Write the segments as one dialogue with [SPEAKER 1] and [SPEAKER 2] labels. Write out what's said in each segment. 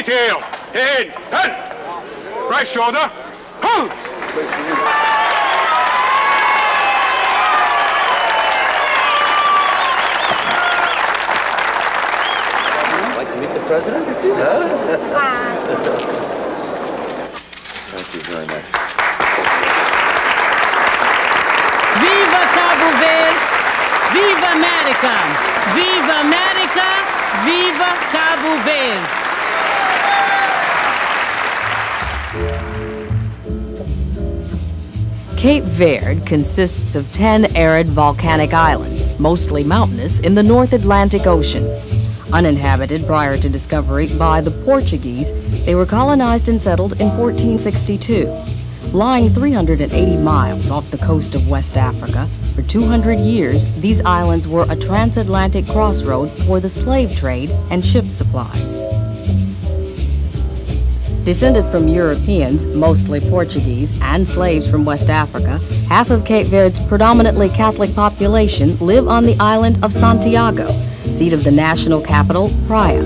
[SPEAKER 1] detail. In, and right shoulder, hold.
[SPEAKER 2] Like to meet the president? Thank you very much.
[SPEAKER 3] Viva Cabo Verde! Viva America! Viva America! Viva Cabo Verde!
[SPEAKER 4] Cape Verde consists of 10 arid volcanic islands, mostly mountainous, in the North Atlantic Ocean. Uninhabited prior to discovery by the Portuguese, they were colonized and settled in 1462. Lying 380 miles off the coast of West Africa, for 200 years, these islands were a transatlantic crossroad for the slave trade and ship supplies. Descended from Europeans, mostly Portuguese, and slaves from West Africa, half of Cape Verde's predominantly Catholic population live on the island of Santiago, seat of the national capital, Praia.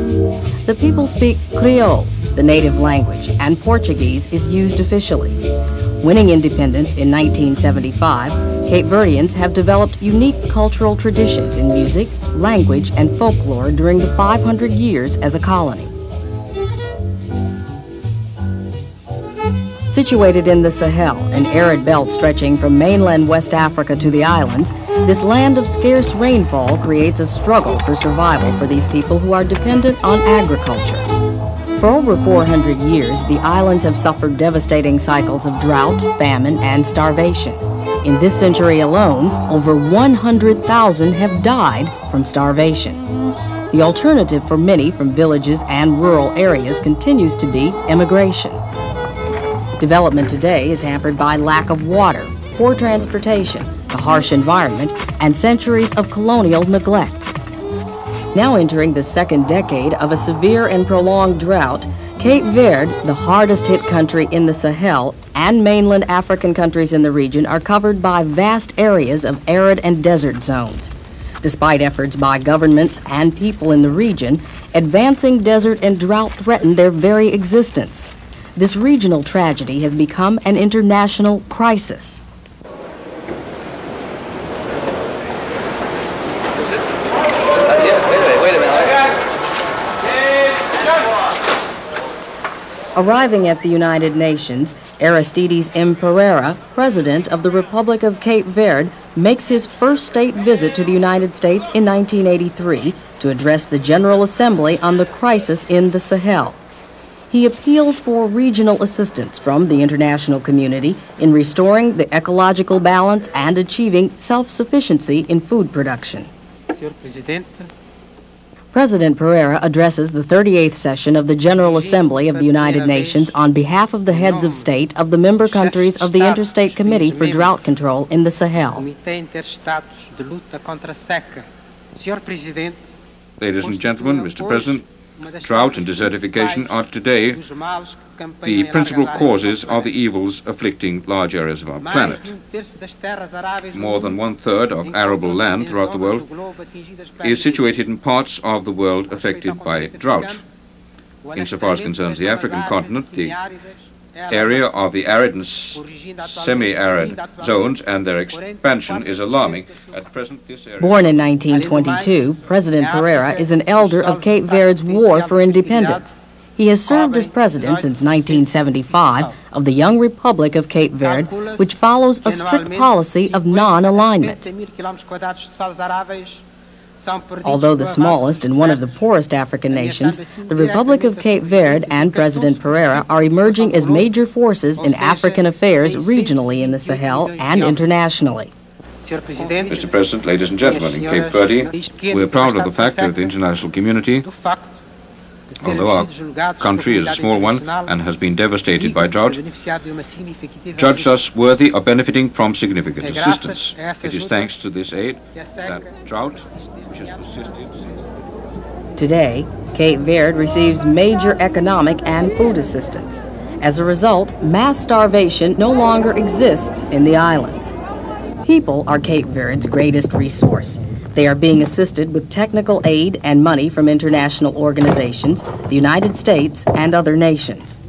[SPEAKER 4] The people speak Creole, the native language, and Portuguese is used officially. Winning independence in 1975, Cape Verdeans have developed unique cultural traditions in music, language, and folklore during the 500 years as a colony. Situated in the Sahel, an arid belt stretching from mainland West Africa to the islands, this land of scarce rainfall creates a struggle for survival for these people who are dependent on agriculture. For over 400 years, the islands have suffered devastating cycles of drought, famine, and starvation. In this century alone, over 100,000 have died from starvation. The alternative for many from villages and rural areas continues to be immigration. Development today is hampered by lack of water, poor transportation, a harsh environment, and centuries of colonial neglect. Now entering the second decade of a severe and prolonged drought, Cape Verde, the hardest hit country in the Sahel, and mainland African countries in the region are covered by vast areas of arid and desert zones. Despite efforts by governments and people in the region, advancing desert and drought threaten their very existence. This regional tragedy has become an international crisis. Arriving at the United Nations, Aristides Pereira, President of the Republic of Cape Verde, makes his first state visit to the United States in 1983 to address the General Assembly on the crisis in the Sahel. He appeals for regional assistance from the international community in restoring the ecological balance and achieving self-sufficiency in food production. President Pereira addresses the 38th session of the General Assembly of the United Nations on behalf of the heads of state of the member countries of the Interstate Committee for Drought Control in the Sahel.
[SPEAKER 5] Ladies and gentlemen, Mr. President, drought and desertification are today the principal causes of the evils afflicting large areas of our planet. More than 1/3 of arable land throughout the world is situated in parts of the world affected by drought. Insofar as concerns the African continent, the area of the arid and semi-arid zones and their expansion is alarming. At present, this area...
[SPEAKER 4] Born in 1922, President Pereira is an elder of Cape Verde's war for independence. He has served as president since 1975 of the young Republic of Cape Verde, which follows a strict policy of non-alignment. Although the smallest and one of the poorest African nations, the Republic of Cape Verde and President Pereira are emerging as major forces in African affairs regionally in the Sahel and internationally.
[SPEAKER 5] Mr. President, ladies and gentlemen, in Cape Verde, we are proud of the fact that the international community, although our country is a small one and has been devastated by drought, judged us worthy of benefiting from significant assistance. It is thanks to this aid that drought, which has persisted since...
[SPEAKER 4] Today, Cape Verde receives major economic and food assistance. As a result, mass starvation no longer exists in the islands. People are Cape Verde's greatest resource. They are being assisted with technical aid and money from international organizations, the United States, and other nations.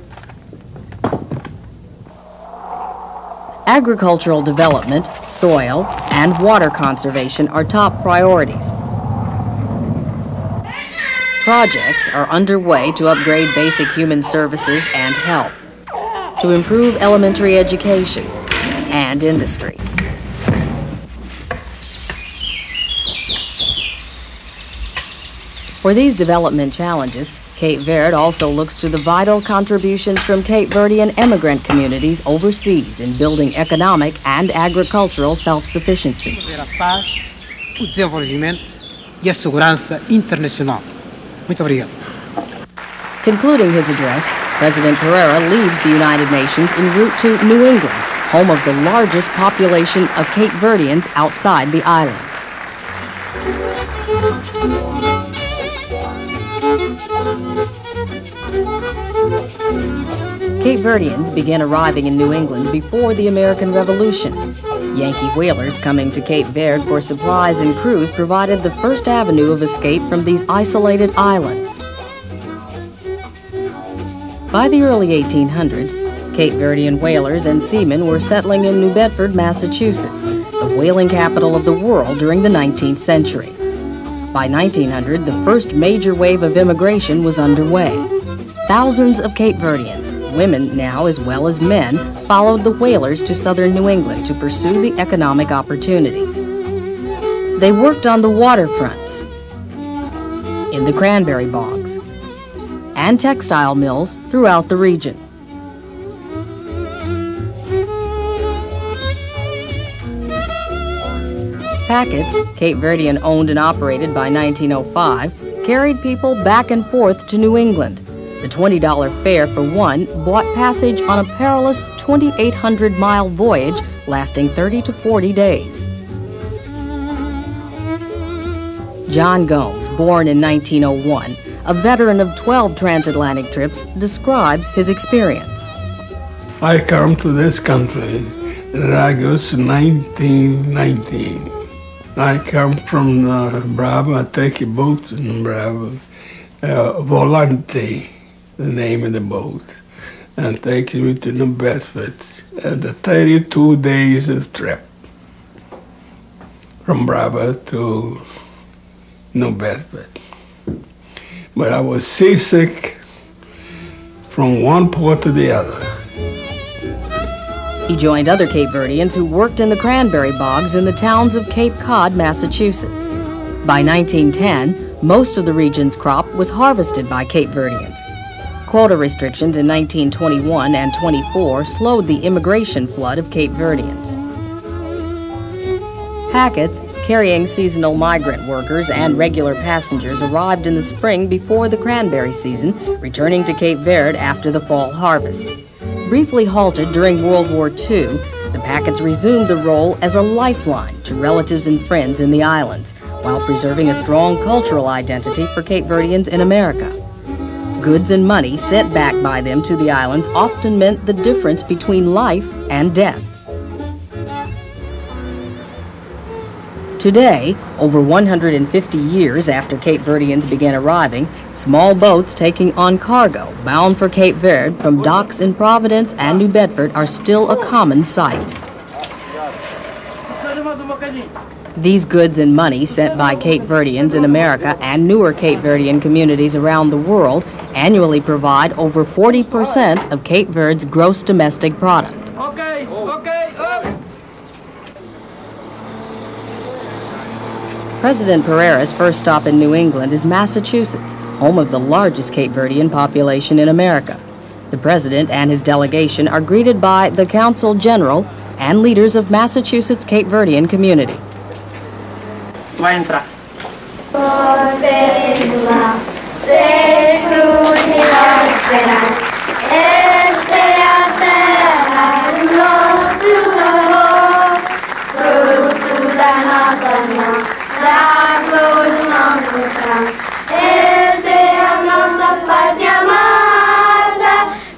[SPEAKER 4] Agricultural development, soil, and water conservation are top priorities. Projects are underway to upgrade basic human services and health, to improve elementary education and industry. For these development challenges, Cape Verde also looks to the vital contributions from Cape Verdean immigrant communities overseas in building economic and agricultural self-sufficiency.
[SPEAKER 6] A paz, o desenvolvimento e a segurança internacional. Muito obrigado.
[SPEAKER 4] Concluding his address, President Pereira leaves the United Nations en route to New England, home of the largest population of Cape Verdeans outside the islands. Cape Verdeans began arriving in New England before the American Revolution. Yankee whalers coming to Cape Verde for supplies and crews provided the first avenue of escape from these isolated islands. By the early 1800s, Cape Verdean whalers and seamen were settling in New Bedford, Massachusetts, the whaling capital of the world during the 19th century. By 1900, the first major wave of immigration was underway. Thousands of Cape Verdeans, women now as well as men, followed the whalers to southern New England to pursue the economic opportunities. They worked on the waterfronts, in the cranberry bogs, and textile mills throughout the region. Packets, Cape Verdean owned and operated by 1905, carried people back and forth to New England. The $20 fare for one bought passage on a perilous 2,800-mile voyage lasting 30 to 40 days. John Gomes, born in 1901, a veteran of 12 transatlantic trips, describes his experience.
[SPEAKER 7] I come to this country in August 1919. I come from Bravo. I take a boat in Bravo, Volante, the name of the boat, and take me to New Bedford. And the 32 days of trip from Bravo to New Bedford. But I was seasick from one port to the other.
[SPEAKER 4] He joined other Cape Verdeans who worked in the cranberry bogs in the towns of Cape Cod, Massachusetts. By 1910, most of the region's crop was harvested by Cape Verdeans. Quota restrictions in 1921 and 24 slowed the immigration flood of Cape Verdeans. Packets carrying seasonal migrant workers and regular passengers arrived in the spring before the cranberry season, returning to Cape Verde after the fall harvest. Briefly halted during World War II, the packets resumed the role as a lifeline to relatives and friends in the islands, while preserving a strong cultural identity for Cape Verdeans in America. Goods and money sent back by them to the islands often meant the difference between life and death. Today, over 150 years after Cape Verdeans began arriving, small boats taking on cargo bound for Cape Verde from docks in Providence and New Bedford are still a common sight. These goods and money sent by Cape Verdeans in America and newer Cape Verdean communities around the world annually provide over 40% of Cape Verde's gross domestic product. President Pereira's first stop in New England is Massachusetts, home of the largest Cape Verdean population in America. The president and his delegation are greeted by the Consul General and leaders of Massachusetts Cape Verdean community.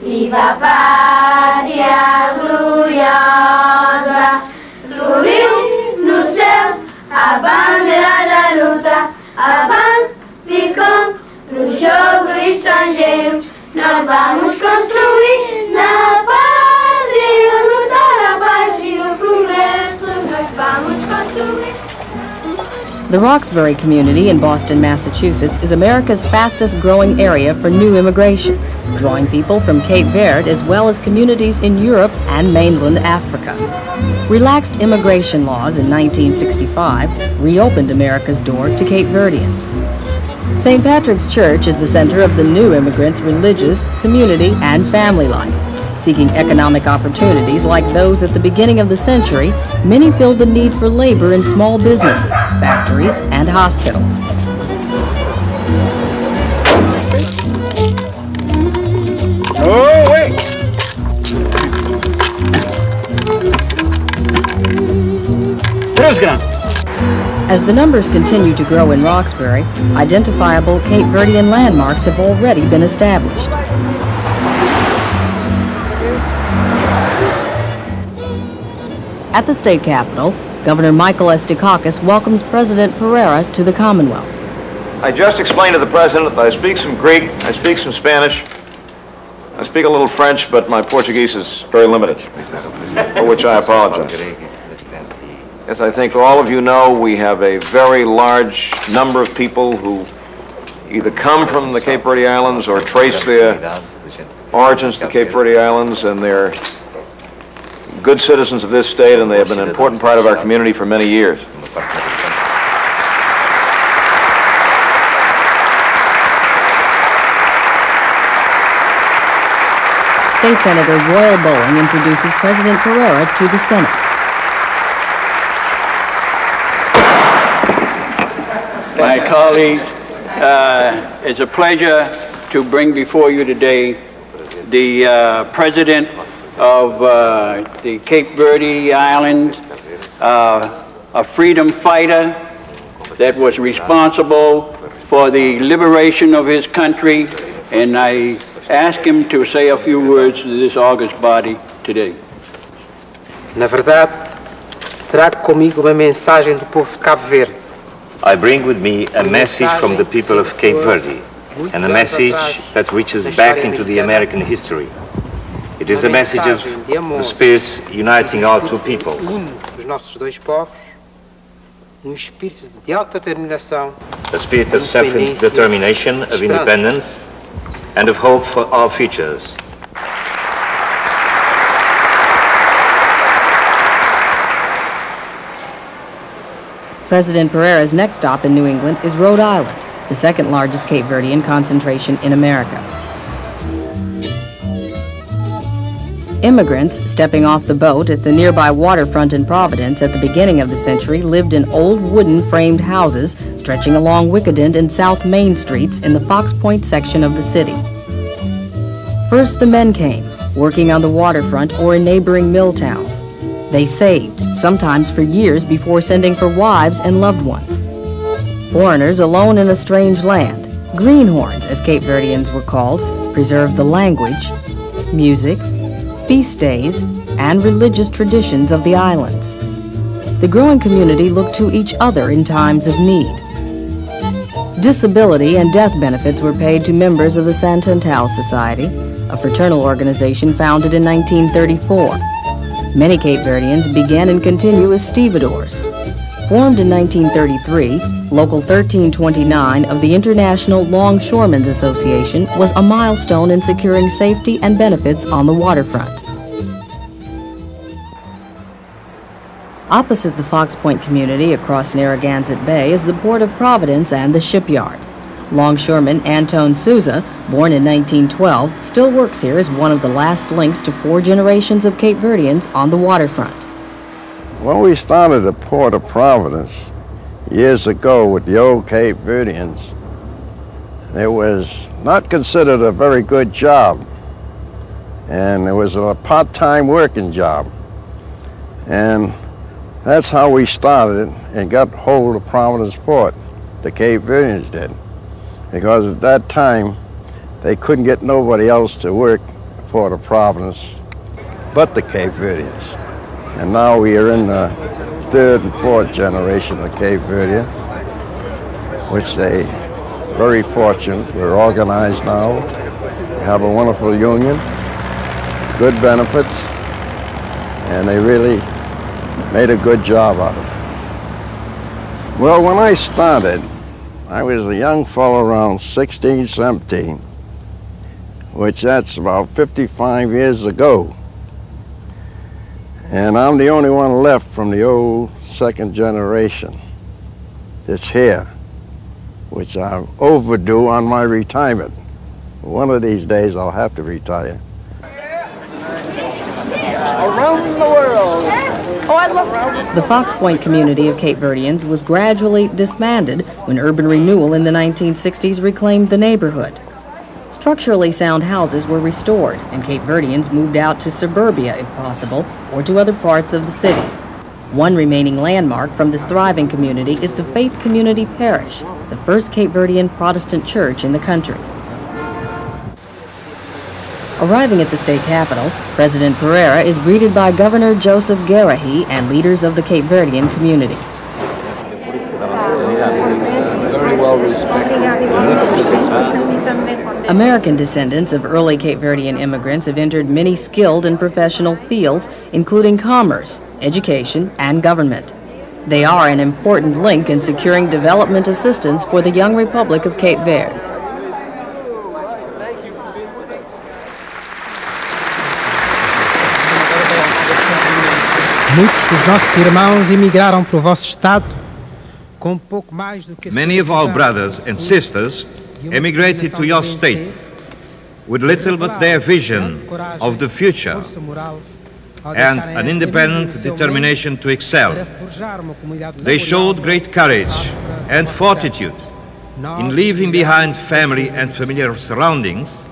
[SPEAKER 8] Viva a pátria gloriosa, floriu nos céus a bandeira da vamos construir na paz e lutar a paz e o progresso. Nós vamos construir.
[SPEAKER 4] The Roxbury community in Boston, Massachusetts is America's fastest growing area for new immigration, drawing people from Cape Verde as well as communities in Europe and mainland Africa. Relaxed immigration laws in 1965 reopened America's door to Cape Verdeans. St. Patrick's Church is the center of the new immigrants' religious, community, and family life. Seeking economic opportunities like those at the beginning of the century, many filled the need for labor in small businesses, factories, and hospitals.
[SPEAKER 1] Oh, wait!
[SPEAKER 4] As the numbers continue to grow in Roxbury, identifiable Cape Verdean landmarks have already been established. At the state capitol, Governor Michael S. Dukakis welcomes President Pereira to the Commonwealth.
[SPEAKER 9] I just explained to the President that I speak some Greek, I speak some Spanish, I speak a little French, but my Portuguese is very limited, for which I apologize. As I think all of you know, we have a very large number of people who either come from the Cape Verde Islands or trace their origins to the Cape Verde Islands, and they're good citizens of this state, and they have been an important part of our community for many years.
[SPEAKER 4] State Senator Royal Bowling introduces President Pereira to the Senate.
[SPEAKER 10] My colleagues, it's a pleasure to bring before you today the President of the Cape Verde Islands, a freedom fighter that was responsible for the liberation of his country, and I ask him to say a few words to this august body today.
[SPEAKER 6] Na verdade, trago comigo uma mensagem do povo de Cabo Verde.
[SPEAKER 11] I bring with me a message from the people of Cape Verde, and a message that reaches back into the American history. It is a message of the spirits uniting our two peoples.
[SPEAKER 6] Os nossos dois povos, espírito de autodeterminação,
[SPEAKER 11] A spirit of self-determination, of independence, and of hope for our futures.
[SPEAKER 4] President Pereira's next stop in New England is Rhode Island, the second largest Cape Verdean concentration in America. Immigrants stepping off the boat at the nearby waterfront in Providence at the beginning of the century lived in old wooden framed houses stretching along Wickenden and South Main Streets in the Fox Point section of the city. First the men came, working on the waterfront or in neighboring mill towns. They saved, sometimes for years before sending for wives and loved ones. Foreigners alone in a strange land, greenhorns as Cape Verdeans were called, preserved the language, music, feast days, and religious traditions of the islands. The growing community looked to each other in times of need. Disability and death benefits were paid to members of the Santantal Society, a fraternal organization founded in 1934. Many Cape Verdeans began and continue as stevedores. Formed in 1933, Local 1329 of the International Longshoremen's Association was a milestone in securing safety and benefits on the waterfront. Opposite the Fox Point community across Narragansett Bay is the Port of Providence and the shipyard. Longshoreman Antone Souza, born in 1912, still works here as one of the last links to 4 generations of Cape Verdeans on the waterfront.
[SPEAKER 12] When we started the Port of Providence years ago with the old Cape Verdeans, it was not considered a very good job, and it was a part-time working job. And that's how we started and got hold of Providence Port, the Cape Verdeans did. Because at that time, they couldn't get nobody else to work the Port of Providence but the Cape Verdeans. And now we are in the 3rd and 4th generation of Cape Verdeans, which they very fortunate. We're organized now. We have a wonderful union, good benefits, and they really made a good job out of it. Well, when I started, I was a young fellow around 16, 17, which that's about 55 years ago. And I'm the only one left from the old second generation that's here, which I'm overdue on my retirement. One of these days I'll have to retire.
[SPEAKER 13] Around the world. Oh, I love
[SPEAKER 4] The Fox Point community of Cape Verdeans was gradually disbanded when urban renewal in the 1960s reclaimed the neighborhood. Structurally sound houses were restored, and Cape Verdeans moved out to suburbia if possible, or to other parts of the city. One remaining landmark from this thriving community is the Faith Community Parish, the first Cape Verdean Protestant church in the country. Arriving at the state capitol, President Pereira is greeted by Governor Joseph Garahi and leaders of the Cape Verdean community.
[SPEAKER 2] Very well respected.
[SPEAKER 4] American descendants of early Cape Verdean immigrants have entered many skilled and professional fields, including commerce, education, and government. They are an important link in securing development assistance for the young Republic of Cape Verde.
[SPEAKER 6] Muitos dos nossos irmãos emigraram para o vosso estado com pouco mais do que...
[SPEAKER 14] Many of our brothers and sisters emigrated to your state with little but their vision of the future and an independent determination to excel. They showed great courage and fortitude in leaving behind family and familiar surroundings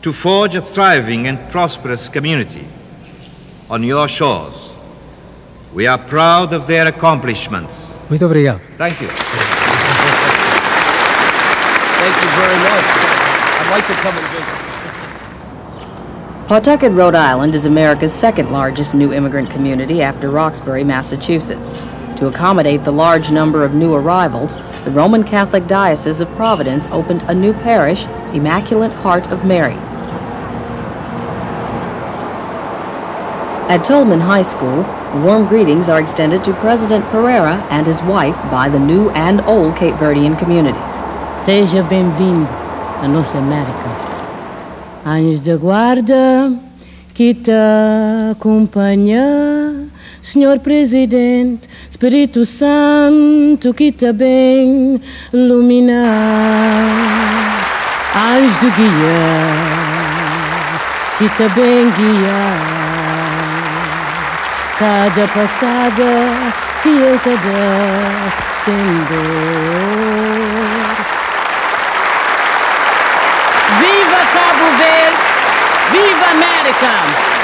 [SPEAKER 14] to forge a thriving and prosperous community on your shores. We are proud of their accomplishments.
[SPEAKER 6] Muito obrigado.
[SPEAKER 14] Thank you.
[SPEAKER 2] Thank you very much. I'd like to come and visit.
[SPEAKER 4] Pawtucket, Rhode Island is America's second largest new immigrant community after Roxbury, Massachusetts. To accommodate the large number of new arrivals, the Roman Catholic Diocese of Providence opened a new parish, Immaculate Heart of Mary. At Tolman High School, warm greetings are extended to President Pereira and his wife by the new and old Cape Verdean communities.
[SPEAKER 3] Seja bem-vindo à nossa América. Anjos da guarda que te acompanha, Senhor Presidente, Espírito Santo que te bem ilumina. Anjos de guia que te bem guia. Cada passada que eu te descendo. Viva Cabo Verde! Viva América!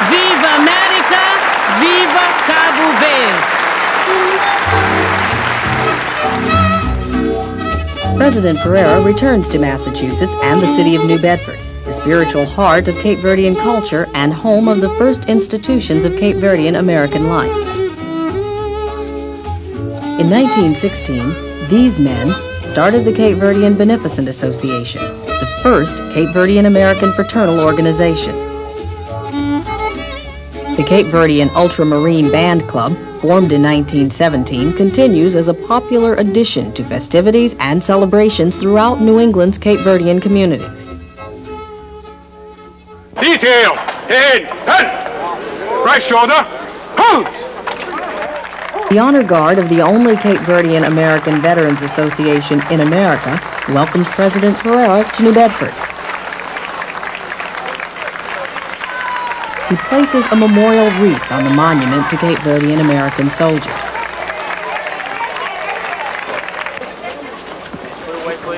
[SPEAKER 3] Viva América! Viva Cabo
[SPEAKER 4] Verde! President Pereira returns to Massachusetts and the city of New Bedford, the spiritual heart of Cape Verdean culture and home of the first institutions of Cape Verdean American life. In 1916, these men started the Cape Verdean Beneficent Association, the first Cape Verdean American fraternal organization. The Cape Verdean Ultramarine Band Club, formed in 1917, continues as a popular addition to festivities and celebrations throughout New England's Cape Verdean communities.
[SPEAKER 1] Detail, head, pen, right shoulder, hold!
[SPEAKER 4] The Honor Guard of the only Cape Verdean American Veterans Association in America welcomes President Pereira to New Bedford. He places a memorial wreath on the monument to Cape Verdean American soldiers.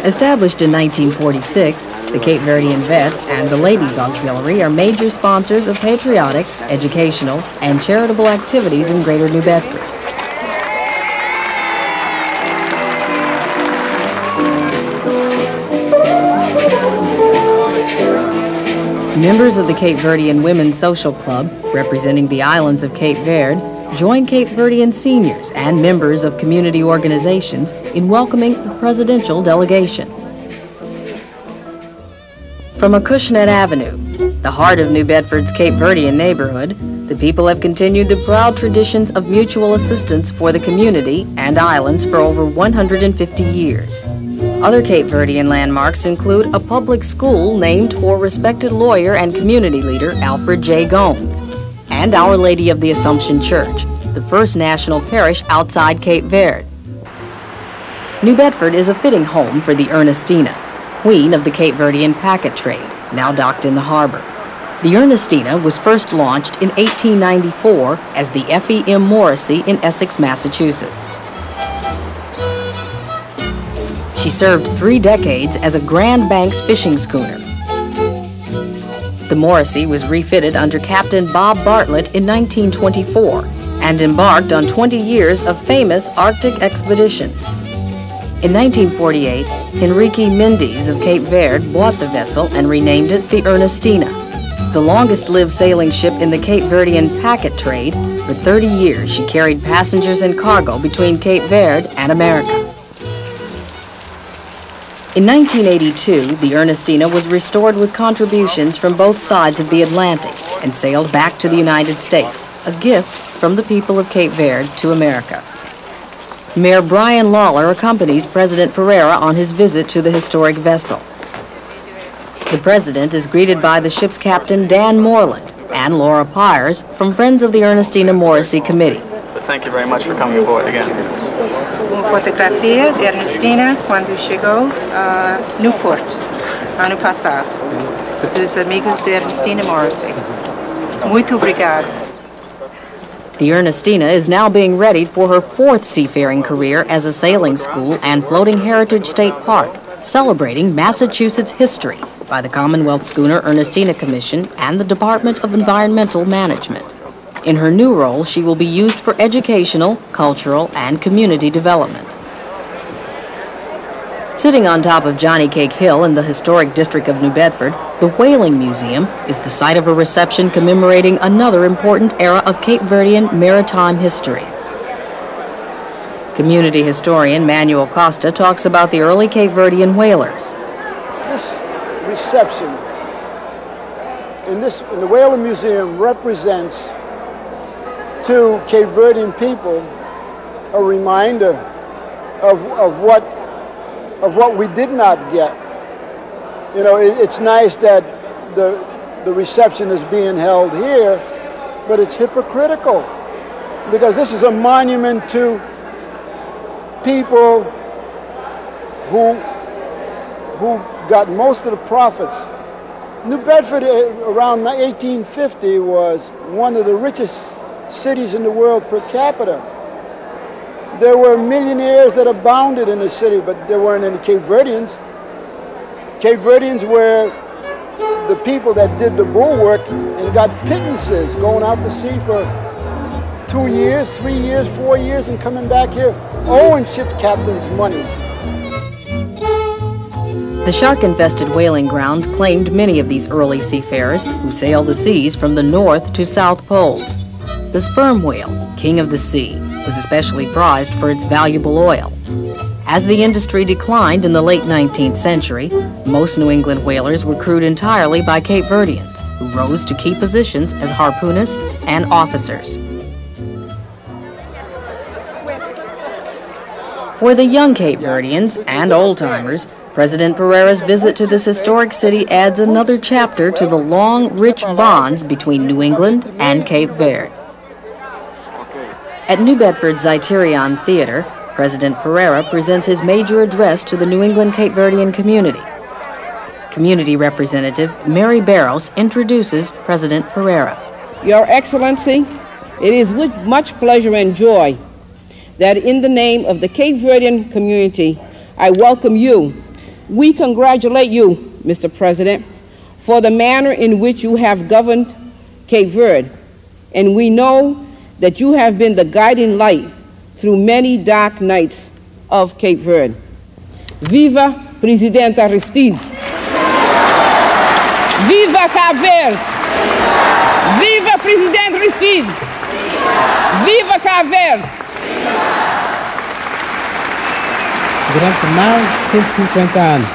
[SPEAKER 4] Established in 1946, the Cape Verdean Vets and the Ladies Auxiliary are major sponsors of patriotic, educational, and charitable activities in Greater New Bedford. Members of the Cape Verdean Women's Social Club, representing the islands of Cape Verde, join Cape Verdean seniors and members of community organizations in welcoming the presidential delegation. From Acushnet Avenue, the heart of New Bedford's Cape Verdean neighborhood, the people have continued the proud traditions of mutual assistance for the community and islands for over 150 years. Other Cape Verdean landmarks include a public school named for respected lawyer and community leader Alfred J. Gomes, and Our Lady of the Assumption Church, the first national parish outside Cape Verde. New Bedford is a fitting home for the Ernestina, queen of the Cape Verdean packet trade, now docked in the harbor. The Ernestina was first launched in 1894 as the F.E.M. Morrissey in Essex, Massachusetts. She served 3 decades as a Grand Banks fishing schooner. The Morrissey was refitted under Captain Bob Bartlett in 1924 and embarked on 20 years of famous Arctic expeditions. In 1948, Henrique Mendes of Cape Verde bought the vessel and renamed it the Ernestina, the longest-lived sailing ship in the Cape Verdean packet trade. For 30 years, she carried passengers and cargo between Cape Verde and America. In 1982, the Ernestina was restored with contributions from both sides of the Atlantic and sailed back to the United States, a gift from the people of Cape Verde to America. Mayor Brian Lawler accompanies President Pereira on his visit to the historic vessel. The President is greeted by the ship's captain, Dan Moreland, and Laura Pyers from Friends of the Ernestina Morrissey Committee.
[SPEAKER 15] Thank you very much for coming aboard again.
[SPEAKER 16] Uma fotografia de Ernestina quando chegou a Newport, ano passado, dos amigos de Ernestina Morrissey. Muito obrigado.
[SPEAKER 4] The Ernestina is now being readied for her 4th seafaring career as a sailing school and floating heritage state park, celebrating Massachusetts history by the Commonwealth Schooner Ernestina Commission and the Department of Environmental Management. In her new role, she will be used for educational, cultural, and community development. Sitting on top of Johnny Cake Hill in the historic district of New Bedford, the Whaling Museum is the site of a reception commemorating another important era of Cape Verdean maritime history. Community historian Manuel Costa talks about the early Cape Verdean whalers.
[SPEAKER 17] This reception in the Whaling Museum represents to Cape Verdean people a reminder of what we did not get. You know, it's nice that the reception is being held here, but it's hypocritical because this is a monument to people who got most of the profits. New Bedford around 1850 was one of the richest cities in the world per capita. There were millionaires that abounded in the city, but there weren't any Cape Verdeans. Cape Verdeans were the people that did the bulwark and got pittances, going out to sea for 2 years, 3 years, 4 years, and coming back here owing ship captains monies.
[SPEAKER 4] The shark-infested whaling grounds claimed many of these early seafarers who sailed the seas from the North to South Poles. The sperm whale, king of the sea, was especially prized for its valuable oil. As the industry declined in the late 19th century, most New England whalers were crewed entirely by Cape Verdeans, who rose to key positions as harpoonists and officers. For the young Cape Verdeans and old-timers, President Pereira's visit to this historic city adds another chapter to the long, rich bonds between New England and Cape Verde. At New Bedford's Zeiterion Theater, President Pereira presents his major address to the New England Cape Verdean community. Community Representative Mary Barros introduces President Pereira.
[SPEAKER 18] Your Excellency, it is with much pleasure and joy that in the name of the Cape Verdean community, I welcome you. We congratulate you, Mr. President, for the manner in which you have governed Cape Verde, and we know that you have been the guiding light through many dark nights of Cape Verde. Viva President Aristides! Viva Cape Verde! Viva President Aristides! Viva Cape Verde!
[SPEAKER 6] Durante mais de 150 anos,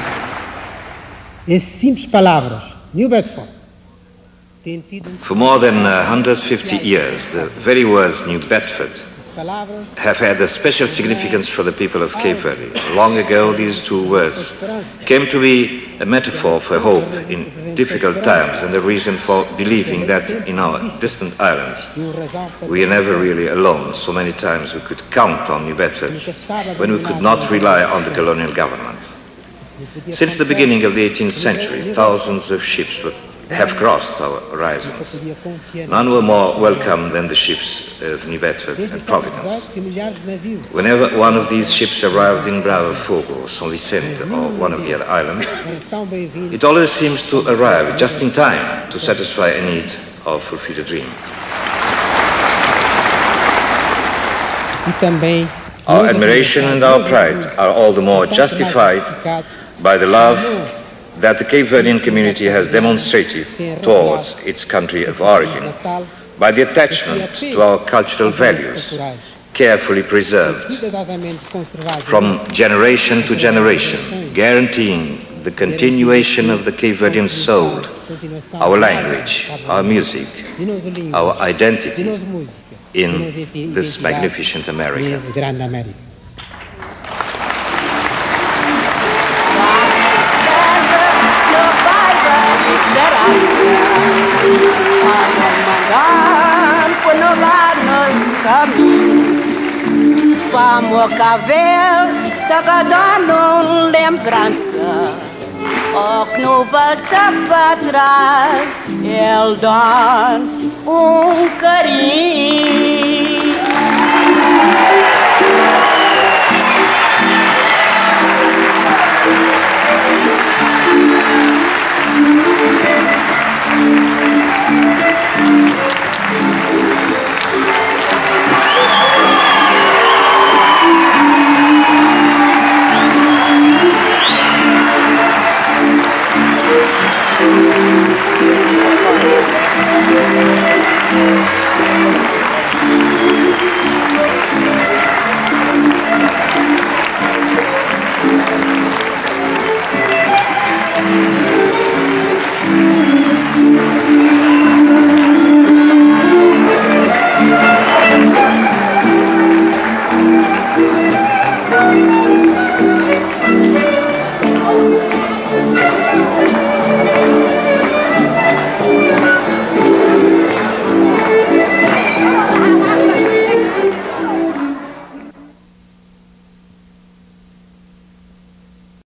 [SPEAKER 6] Essas simples palavras, New Bedford, têm tido...
[SPEAKER 14] For more than 150 years, the very words New Bedford have had a special significance for the people of Cape Verde. Long ago, these two words came to be a metaphor for hope in difficult times and a reason for believing that in our distant islands we are never really alone. So many times we could count on New Bedford when we could not rely on the colonial government. Since the beginning of the 18th century, thousands of ships have crossed our horizons. None were more welcome than the ships of New Bedford and Providence. Whenever one of these ships arrived in Bravo Fogo, São Vicente, or one of the other islands, it always seems to arrive just in time to satisfy a need or fulfill a dream. Our admiration and our pride are all the more justified by the love that the Cape Verdean community has demonstrated towards its country of origin, by the attachment to our cultural values, carefully preserved from generation to generation, guaranteeing the continuation of the Cape Verdean soul, our language, our music, our identity in this magnificent America.
[SPEAKER 19] Vamos caver, taca dando lembrança. O que não volta para trás, ele dá carinho.